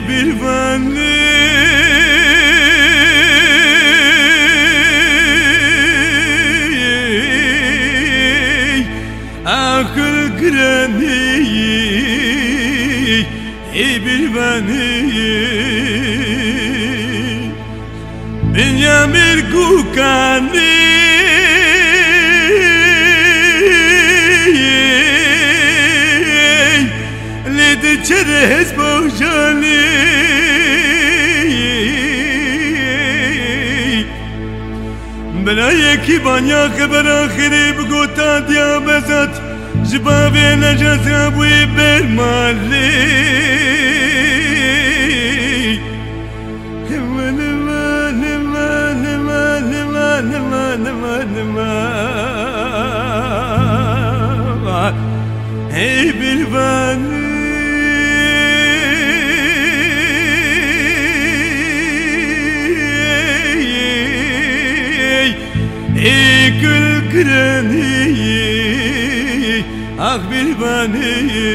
bir vanli akıl grani bir vanli Benyamir kukani Lede çerez boğjani Bela yeki banya khabar akhiri bgota diya bezat Jbave najat abuy bermali Hey bir vanli Ey gül grani Ah bir vanli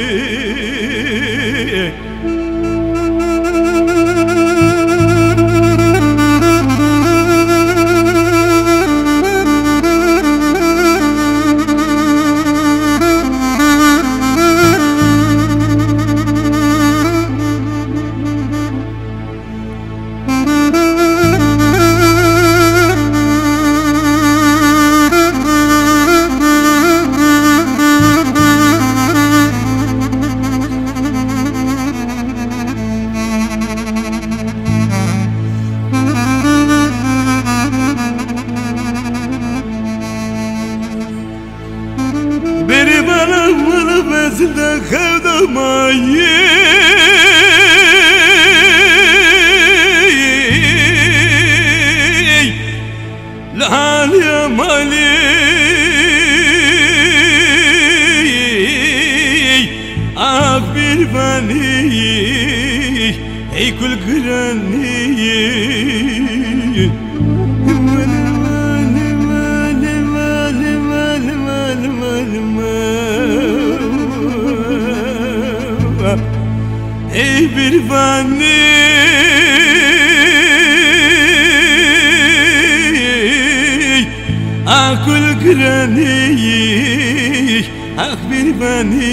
Beri bana bezinde kavdamayı Lali mali Ah bir vani Ey kul grani Ey bir vanli Akul grani Ah bir vanli